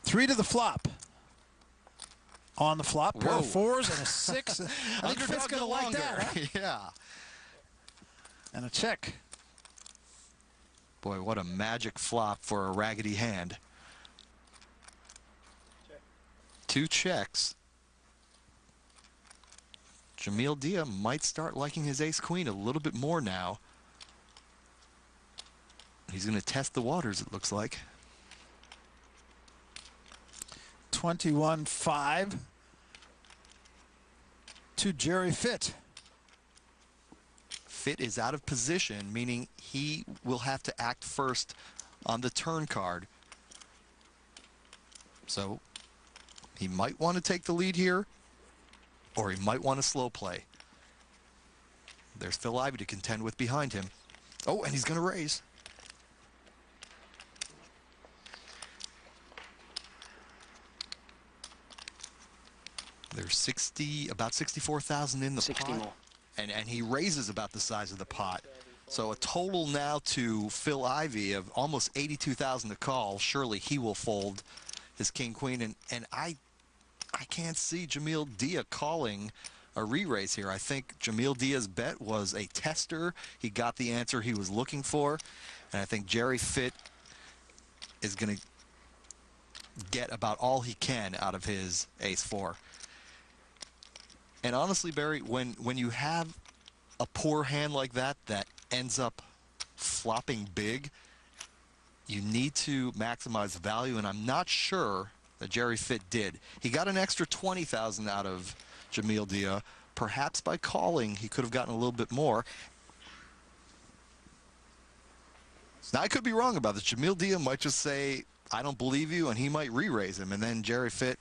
3 to the flop. On the flop, pair Whoa. of 4s and a 6. I think Fitt's going to like that, huh? Yeah. And a check. Boy, what a magic flop for a raggedy hand. Check. 2 checks. Jamil Dia might start liking his ace-queen a little bit more now. He's going to test the waters, it looks like. 21-5 to Jerry Fitt. Fitt is out of position, meaning he will have to act first on the turn card. So he might want to take the lead here, or he might want to slow play. There's Phil Ivey to contend with behind him. Oh, and he's going to raise. There's about 64,000 in the 60 pot. more. And he raises about the size of the pot. So a total now to Phil Ivey of almost 82,000 to call. Surely he will fold his king-queen. And I can't see Jamil Dia calling a re-raise here. I think Jamil Dia's bet was a tester. He got the answer he was looking for. And I think Jerry Fitt is going to get about all he can out of his ace-4. And honestly, Barry, when you have a poor hand like that that ends up flopping big, you need to maximize value, and I'm not sure that Jerry Fitt did. He got an extra 20,000 out of Jamil Dia. Perhaps by calling, he could have gotten a little bit more. Now, I could be wrong about this. Jamil Dia might just say, I don't believe you, and he might re-raise him, and then Jerry Fitt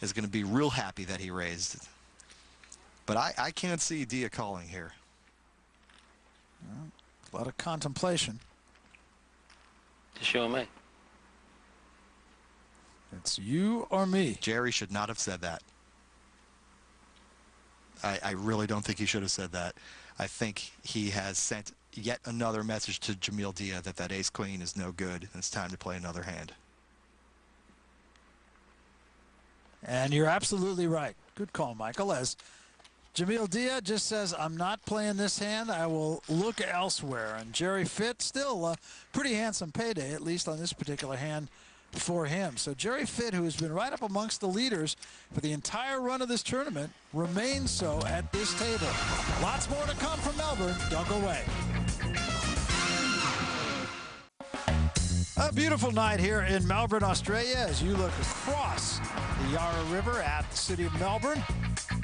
is going to be real happy that he raised. But I can't see Dia calling here. A lot of contemplation. Just you and me. It's you or me. Jerry should not have said that. I really don't think he should have said that. I think he has sent yet another message to Jamil Dia that ace-queen is no good, and it's time to play another hand. And you're absolutely right. Good call, Michael. As Jamil Dia just says, I'm not playing this hand. I will look elsewhere. And Jerry Fitt, still a pretty handsome payday, at least on this particular hand for him. So Jerry Fitt, who has been right up amongst the leaders for the entire run of this tournament, remains so at this table. Lots more to come from Melbourne. Don't go away. A beautiful night here in Melbourne, Australia, as you look across the Yarra River at the city of Melbourne.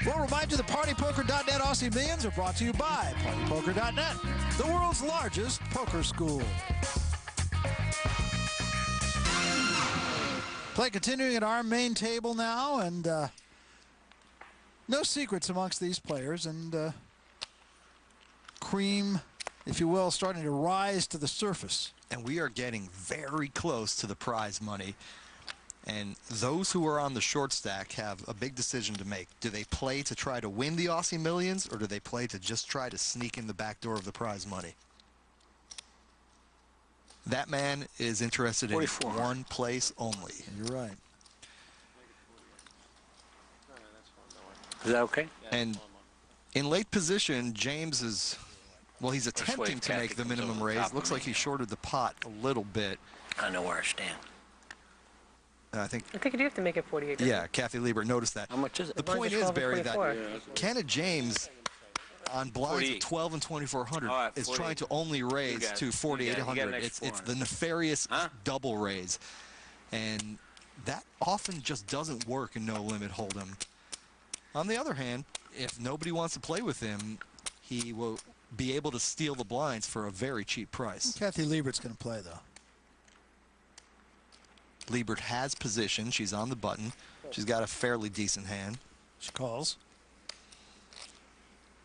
We'll remind you the PartyPoker.net Aussie Millions are brought to you by PartyPoker.net, the world's largest poker school. Play continuing at our main table now, and no secrets amongst these players, and cream, if you will, starting to rise to the surface. And we are getting very close to the prize money. And those who are on the short stack have a big decision to make. Do they play to try to win the Aussie Millions, or do they play to just try to sneak in the back door of the prize money? That man is interested in 44. one place only. You're right. Is that okay? And in late position, James is, well, he's attempting to make the minimum raise. Looks like he shorted the pot a little bit. I know where I stand. I think you do have to make it 48. Yeah, Kathy Liebert noticed that. How much is it? The point is, Barry, that 24. Kenneth James on blinds of 12 and 2400 right, is 48. trying to only raise got it. to You got 4800. an It's extra the nefarious Huh? double raise, and that often just doesn't work in no limit hold'em. On the other hand, if nobody wants to play with him, he will be able to steal the blinds for a very cheap price. Kathy Liebert's going to play, though. Liebert has position. She's on the button. She's got a fairly decent hand. She calls.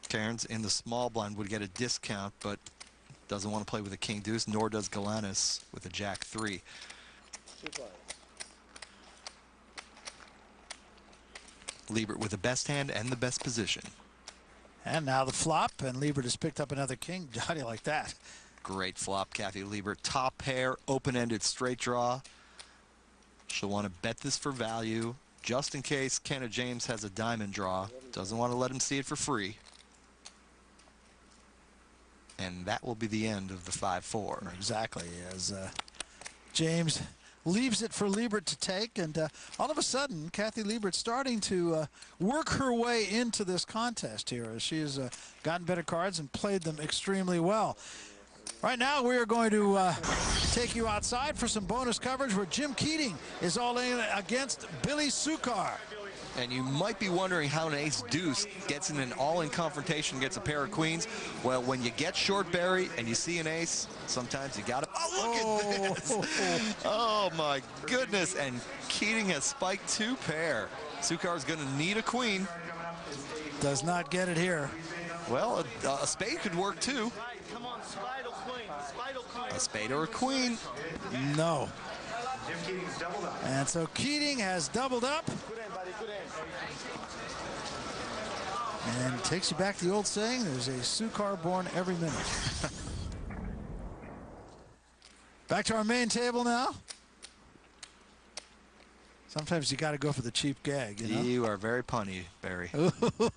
Cairns in the small blind would get a discount, but doesn't want to play with a king deuce, nor does Galanis with a jack 3. Liebert with the best hand and the best position. And now the flop, and Liebert has picked up another king. How do you like that? Great flop, Kathy Liebert. Top pair, open-ended straight draw. She'll She'll want to bet this for value, just in case Kenna James has a diamond draw. Doesn't want to let him see it for free. And that will be the end of the 5-4. Exactly, as James leaves it for Liebert to take, and all of a sudden, Kathy Liebert starting to work her way into this contest here, as she has gotten better cards and played them extremely well. Right now, we are going to take you outside for some bonus coverage where Jim Keating is all in against Billy Sukar. And you might be wondering how an ace-deuce gets in an all-in confrontation against a pair of queens. Well, when you get short Barry and you see an ace, sometimes you got to... Oh, look at this! Oh, my goodness. And Keating has spiked 2 pair. Sukar's going to need a queen. Does not get it here. Well, a spade could work, too. A spade or a queen. No. And so Keating has doubled up. And takes you back to the old saying, there's a Sukar born every minute. Back to our main table now. Sometimes you got to go for the cheap gag, you know? You are very punny, Barry.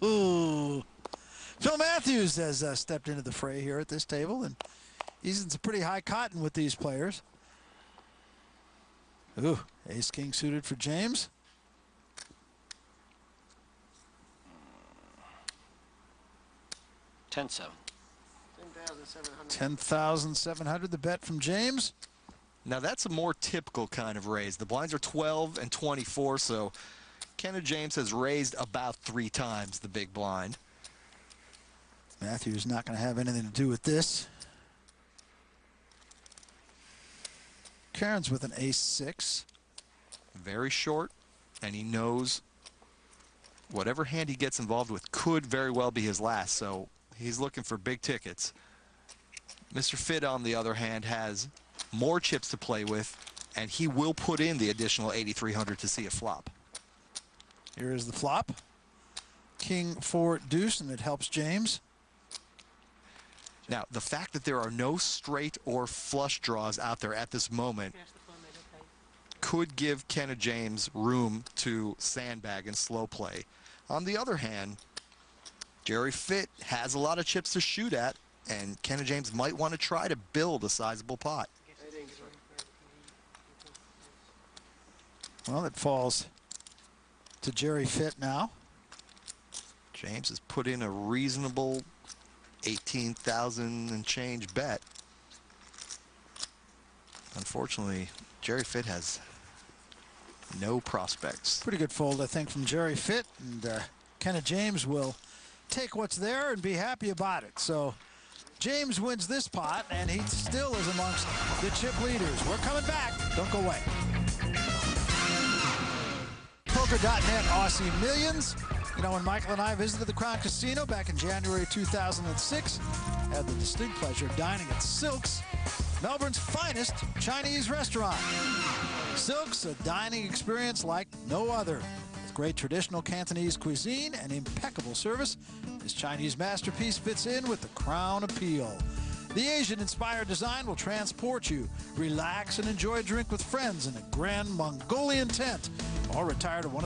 Ooh. Phil Matthews has stepped into the fray here at this table, and he's in some pretty high cotton with these players. Ooh, ace-king suited for James. 10-7. 10,700, the bet from James. Now that's a more typical kind of raise. The blinds are 12 and 24, so Kenna James has raised about 3 times the big blind. Matthews not going to have anything to do with this. Karen's with an ace-6. Very short, and he knows whatever hand he gets involved with could very well be his last, so he's looking for big tickets. Mr. Fitt, on the other hand, has more chips to play with, and he will put in the additional 8,300 to see a flop. Here is the flop. King 4 deuce, and it helps James. Now, the fact that there are no straight or flush draws out there at this moment could give Kenna James room to sandbag and slow play. On the other hand, Jerry Fitt has a lot of chips to shoot at, and Kenna James might want to try to build a sizable pot. Well, it falls to Jerry Fitt now. James has put in a reasonable 18,000 and change bet. Unfortunately, Jerry Fitt has no prospects. Pretty good fold, I think, from Jerry Fitt, and Kenna James will take what's there and be happy about it. So James wins this pot, and he still is amongst the chip leaders. We're coming back. Don't go away. Poker.net Aussie Millions. You know, when Michael and I visited the Crown Casino back in January 2006, had the distinct pleasure of dining at Silk's, Melbourne's finest Chinese restaurant. Silk's, a dining experience like no other. With great traditional Cantonese cuisine and impeccable service, this Chinese masterpiece fits in with the Crown appeal. The Asian-inspired design will transport you. Relax and enjoy a drink with friends in a grand Mongolian tent, or retire to one of the